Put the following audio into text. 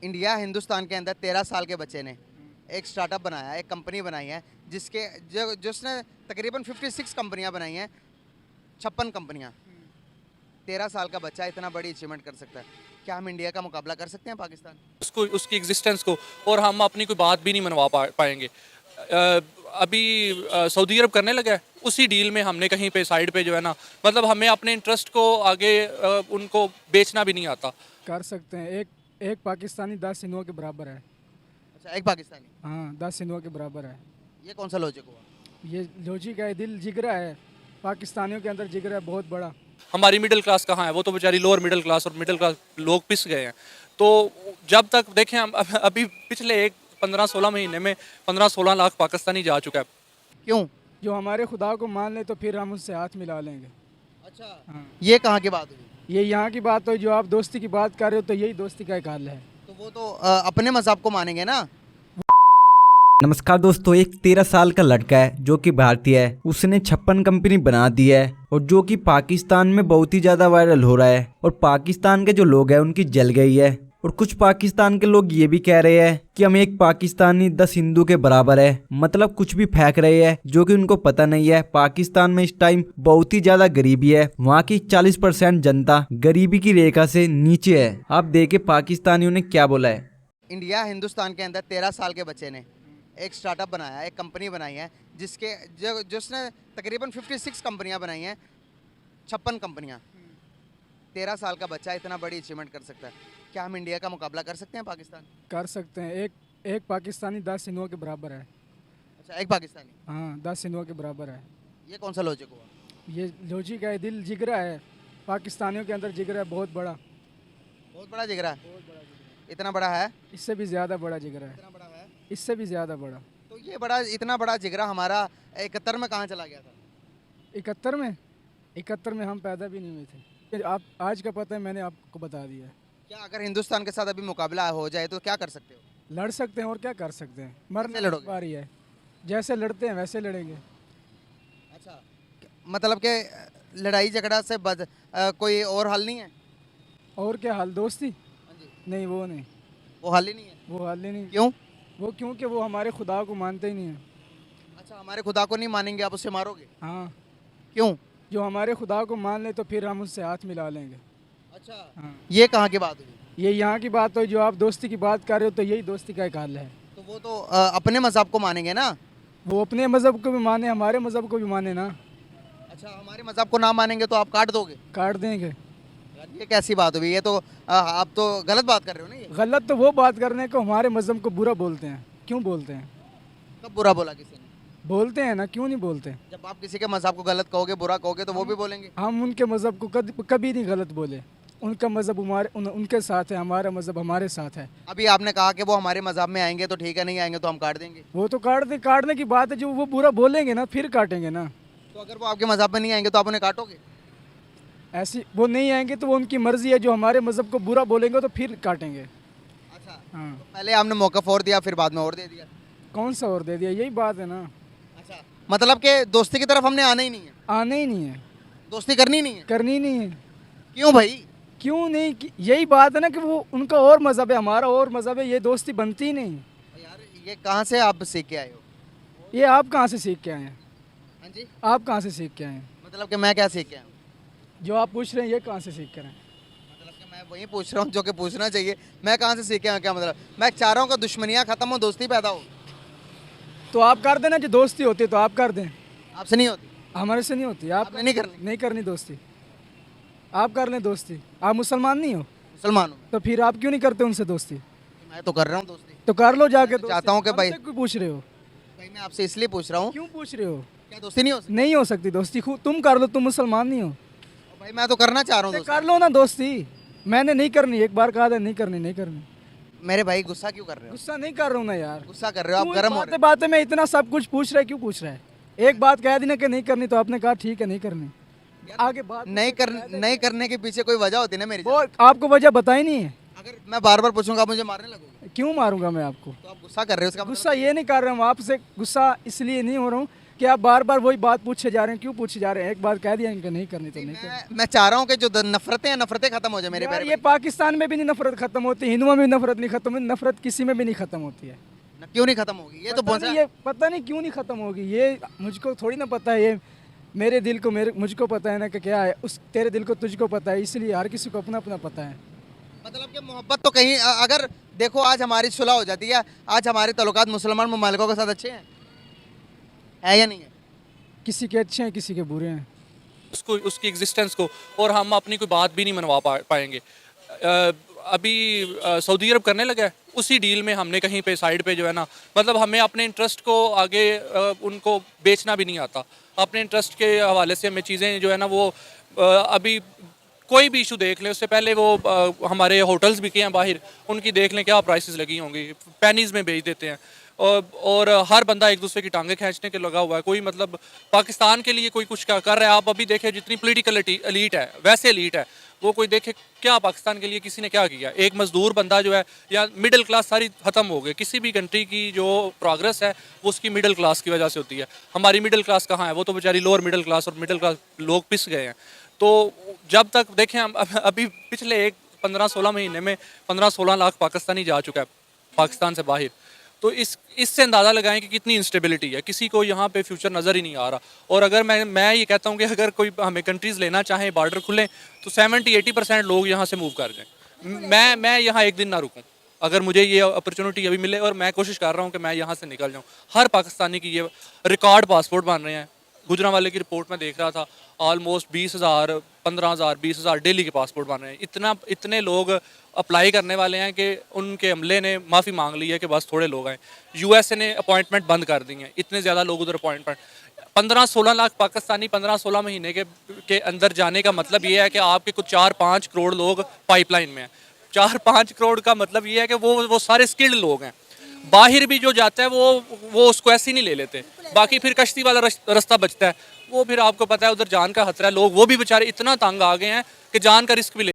India Hindustan के अंदर 13 साल के बच्चे ने एक स्टार्टअप बनाया, एक कंपनी बनाई है जिसने तकरीबन 56 कंपनियां बनाई हैं, 56 कंपनियां। 13 साल का बच्चा इतना बड़ी अचीवमेंट कर सकता है। क्या हम इंडिया का मुकाबला कर सकते हैं पाकिस्तान? उसको उसकी एग्जिस्टेंस को, और हम अपनी कोई बात भी नहीं मनवा पाएंगे। अभी सऊदी अरब करने लगा है, उसी डील में हमने कहीं पे साइड पे जो है ना, मतलब हमें अपने इंटरेस्ट को आगे उनको बेचना भी नहीं आता। कर सकते हैं। एक पाकिस्तानी 10 हिंदुओं के बराबर है। अच्छा, एक पाकिस्तानी, हाँ, 10 हिंदुओं के बराबर है। ये कौन सा लॉजिक हुआ? ये लॉजिक है, दिल जिगरा है। पाकिस्तानियों के अंदर जिगरा है बहुत बड़ा। हमारी मिडिल क्लास कहाँ है? वो तो बेचारी लोअर मिडिल क्लास और मिडिल क्लास लोग पिस गए हैं। तो जब तक देखें हम अभी पिछले 15-16 महीने में 15-16 लाख पाकिस्तानी जा चुका है। क्यों? जो हमारे खुदा को मान ले तो फिर हम उससे हाथ मिला लेंगे। अच्छा, हाँ, ये कहाँ की बात हुई? ये यहाँ की बात हो। जो आप दोस्ती की बात कर रहे हो तो यही दोस्ती का एक हाल है। तो वो तो अपने मज़हब को मानेंगे ना। नमस्कार दोस्तों, एक 13 साल का लड़का है जो कि भारतीय है। उसने 56 कंपनी बना दी है और जो कि पाकिस्तान में बहुत ही ज्यादा वायरल हो रहा है। और पाकिस्तान के जो लोग हैं उनकी जल गई है। और कुछ पाकिस्तान के लोग ये भी कह रहे हैं कि हम एक पाकिस्तानी 10 हिंदू के बराबर है। मतलब कुछ भी फेंक रहे हैं जो कि उनको पता नहीं है। पाकिस्तान में इस टाइम बहुत ही ज्यादा गरीबी है। वहाँ की 40% जनता गरीबी की रेखा से नीचे है। आप देखे पाकिस्तानियों ने क्या बोला है। इंडिया हिंदुस्तान के अंदर 13 साल के बच्चे ने एक स्टार्टअप बनाया, एक कंपनी बनाई है जिसने तकरीबन 56 कंपनियां बनाई हैं, 56 कंपनियां। 13 साल का बच्चा इतना बड़ी अचीवमेंट कर सकता है। क्या हम इंडिया का मुकाबला कर सकते हैं पाकिस्तान? कर सकते हैं। एक पाकिस्तानी 10 हिंदुओं के बराबर है। अच्छा, एक पाकिस्तानी, हाँ, 10 हिंदुओं के बराबर है। ये कौन सा लॉजिक हुआ? ये लॉजिक है, दिल जिगरा है। पाकिस्तानियों के अंदर जिगरा है बहुत बड़ा। बहुत बड़ा जिगरा है। इतना बड़ा है? इससे भी ज़्यादा बड़ा जिगरा है। इतना बड़ा है? इससे भी ज़्यादा बड़ा। तो ये बड़ा, इतना बड़ा जिगरा हमारा 71 में कहाँ चला गया था? 71 में हम पैदा भी नहीं हुए थे। आप आज का पता है, मैंने आपको बता दिया है। क्या अगर हिंदुस्तान के साथ अभी मुकाबला हो जाए तो क्या कर सकते हो? लड़ सकते हैं और क्या कर सकते हैं। मरने कैसे लड़ोगे? की बारी है। जैसे लड़ते हैं वैसे लड़ेंगे। अच्छा, मतलब कि लड़ाई झगड़ा से कोई और हल नहीं है? और क्या हाल? दोस्ती? हाँ जी। नहीं, वो नहीं। वो हल ही नहीं है? वो हाल ही नहीं। क्यों? वो क्योंकि वो हमारे खुदा को मानते ही नहीं है। अच्छा, हमारे खुदा को नहीं मानेंगे, आप उससे मारोगे? हाँ, क्यों? जो हमारे खुदा को मान ले तो फिर हम उससे हाथ मिला लेंगे। अच्छा, हाँ, ये कहाँ की बात हुई? ये यहाँ की बात हो। जो आप दोस्ती की बात कर रहे हो तो यही दोस्ती का एक हाल है। तो वो तो अपने मज़हब को मानेंगे ना। वो अपने मज़हब को भी माने, हमारे मज़हब को भी माने ना। अच्छा, हमारे मज़हब को ना मानेंगे तो आप काट दोगे? काट देंगे। यार, ये कैसी बात हुई? ये तो आप तो गलत बात कर रहे हो ना। ये गलत तो वो बात करने को हमारे मज़हब को बुरा बोलते हैं। क्यों बोलते हैं? कब बुरा बोला किसी ने? बोलते हैं ना, क्यों नहीं बोलते? जब आप किसी के मज़हब को गलत कहोगे, बुरा कहोगे, तो वो भी बोलेंगे। हम उनके मज़हब को कभी नहीं गलत बोले। उनका मज़हब उनके साथ है, हमारा मज़हब हमारे साथ है। अभी आपने कहा कि वो हमारे मज़हब में आएंगे तो ठीक है, नहीं आएंगे तो हम काट देंगे। वो तो काटने की बात है। जो वो बुरा बोलेंगे ना फिर काटेंगे ना। तो अगर वो आपके मज़हब में नहीं आएंगे तो आप उन्हें काटोगे? ऐसी वो नहीं आएंगे तो वो उनकी मर्जी है। जो हमारे मज़हब को बुरा बोलेंगे तो फिर काटेंगे। अच्छा, हाँ, तो पहले आपने मौक़िफ़ और दिया, फिर बाद में और दे दिया। कौन सा और दे दिया? यही बात है ना। अच्छा, मतलब कि दोस्ती की तरफ हमने आना ही नहीं है, आने ही नहीं है, दोस्ती करनी नहीं है। करनी नहीं है। क्यों भाई? क्यों नहीं? यही बात है ना कि वो उनका और मज़हब है, हमारा और मज़हब है। ये दोस्ती बनती ही नहीं। यार, ये कहाँ से आप सीख के आए हो? ये आप कहाँ से सीख के आए हैं? हाँ जी, आप कहाँ से सीख के आए हैं? मतलब कि मैं क्या सीख के आया हूँ? जो आप पूछ रहे हैं ये कहाँ से सीख कर आए हैं? मतलब कि मैं वही पूछ रहा हूँ जो कि पूछना चाहिए। मैं कहाँ से सीख के आया हूँ? क्या मतलब? मैं चाह रहा हूँ कि दुश्मनियाँ ख़त्म हो, दोस्ती पैदा हो। तो आप कर देना। जो दोस्ती होती है तो आप कर दें। आपसे नहीं होती? हमारे से नहीं होती। आप आपने नहीं करनी? नहीं करनी दोस्ती। आप कर लें दोस्ती। आप मुसलमान नहीं हो मुसलमान हूँ तो फिर आप क्यों नहीं करते उनसे दोस्ती? मैं तो कर रहा हूँ दोस्ती। तो कर लो जाके मैं दोस्ती। चाहता हूँ कि भाई- हमसे क्यों पूछ रहे हो? भाई, मैं आपसे इसलिए पूछ रहा हूँ, क्यों पूछ रहे हो? क्या दोस्ती नहीं हो सकती? नहीं हो सकती दोस्ती। तुम कर लो, तुम मुसलमान नहीं हो। भाई, मैं तो करना चाह रहा हूँ तो दोस्ती। कर लो ना दोस्ती। मैंने नहीं करनी, एक बार कहा था नहीं करनी, नहीं करनी। मेरे भाई, गुस्सा क्यों कर रहे हो? गुस्सा नहीं कर रहा हूँ ना यार। गुस्सा कर रहे हो, आप गर्म हो रहे बातें बातें में इतना सब कुछ पूछ रहा है, क्यों पूछ रहा है? एक बात कह दी ना कि नहीं करनी तो आपने कहा ठीक है नहीं करनी। आगे बात हो। नहीं करने के पीछे कोई वजह होती है ना मेरी? वो आपको वजह बताई नहीं है। अगर मैं बार बार पूछूंगा आप मुझे मारने लगोगे? क्यों मारूंगा मैं आपको? तो आप गुस्सा कर रहे हो, इसका गुस्सा ये नहीं कर रहा हूँ आपसे। गुस्सा इसलिए नहीं हो रहा हूँ कि आप बार बार वही बात पूछे जा रहे हैं, क्यों पूछे जा रहे हैं? एक बात कह दिया इनका नहीं करनी तो नहीं करनी। मैं चाह रहा हूँ कि जो नफरतें हैं नफरतें खत्म हो जाए मेरे यार प्यारे ये पाकिस्तान में भी नहीं नफरत खत्म होती, हिंदुओं में भी नफरत नहीं खत्म होती, नफरत किसी में भी नहीं खत्म होती है। भाई। क्यों नहीं खत्म होगी ये तो बहुत ये पता नहीं क्यों नहीं खत्म होगी, ये मुझको थोड़ी ना पता है। ये मेरे दिल को मुझको पता है ना कि क्या है, उस तेरे दिल को तुझको पता है, इसलिए हर किसी को अपना अपना पता है। मतलब कि मोहब्बत तो कहीं अगर देखो आज हमारी सुलह हो जाती है, आज हमारे तल्लुकात मुसलमान ममालिकों के साथ अच्छे हैं, है या नहीं है? किसी के अच्छे हैं, किसी के बुरे हैं। उसको उसकी एग्जिस्टेंस को, और हम अपनी कोई बात भी नहीं मनवा पाएंगे। अभी सऊदी अरब करने लगा है, उसी डील में हमने कहीं पे साइड पे जो है ना, मतलब हमें अपने इंटरेस्ट को आगे उनको बेचना भी नहीं आता। अपने इंटरेस्ट के हवाले से हमें चीज़ें जो है ना वो अभी कोई भी इशू देख लें उससे पहले वो हमारे होटल्स भी किए हैं बाहर, उनकी देख लें क्या प्राइसेस लगी होंगी, पेनीज़ में बेच देते हैं। और हर बंदा एक दूसरे की टांगे खींचने के लगा हुआ है। कोई मतलब पाकिस्तान के लिए कोई कुछ क्या कर रहा है? आप अभी देखें जितनी पॉलिटिकल एलीट है, वैसे एलीट है वो, कोई देखे क्या पाकिस्तान के लिए किसी ने क्या किया? एक मजदूर बंदा जो है या मिडिल क्लास सारी ख़त्म हो गई। किसी भी कंट्री की जो प्रोग्रेस है वो उसकी मिडिल क्लास की वजह से होती है। हमारी मिडिल क्लास कहाँ है? वो तो बेचारी लोअर मिडिल क्लास और मिडिल क्लास लोग पिस गए हैं। तो जब तक देखें हम अभी पिछले 15-16 महीने में 15-16 लाख पाकिस्तानी जा चुका है पाकिस्तान से बाहर। तो इससे अंदाज़ा लगाएं कि कितनी इंस्टेबिलिटी है, किसी को यहाँ पे फ्यूचर नज़र ही नहीं आ रहा। और अगर मैं ये कहता हूँ कि अगर कोई हमें कंट्रीज़ लेना चाहें, बॉर्डर खुलें, तो 70-80% लोग यहाँ से मूव कर जाएं। मैं यहाँ एक दिन ना रुकूँ, अगर मुझे ये अपॉर्चुनिटी अभी मिले, और मैं कोशिश कर रहा हूँ कि मैं यहाँ से निकल जाऊँ। हर पाकिस्तानी की ये रिकॉर्ड पासपोर्ट बन रहे हैं। गुजरांवाले की रिपोर्ट में देख रहा था, ऑलमोस्ट 20,000, 15,000, 20,000 डेली के पासपोर्ट बन रहे हैं। इतने लोग अप्लाई करने वाले हैं कि उनके अमले ने माफ़ी मांग ली है कि बस थोड़े लोग आए। यूएसए ने अपॉइंटमेंट बंद कर दी हैं, इतने ज़्यादा लोग उधर अपॉइंटमेंट। 15-16 लाख पाकिस्तानी 15-16 महीने के अंदर जाने का मतलब ये है कि आपके कुछ 4-5 करोड़ लोग पाइपलाइन में हैं। 4-5 करोड़ का मतलब ये है कि वो सारे स्किल्ड लोग हैं। बाहर भी जो जाता है वो उसको ऐसे ही नहीं ले लेते। बाकी फिर कश्ती वाला रास्ता बचता है, वो फिर आपको पता है उधर जान का खतरा है। लोग वो भी बेचारे इतना तंग आ गए हैं कि जान का रिस्क भी ले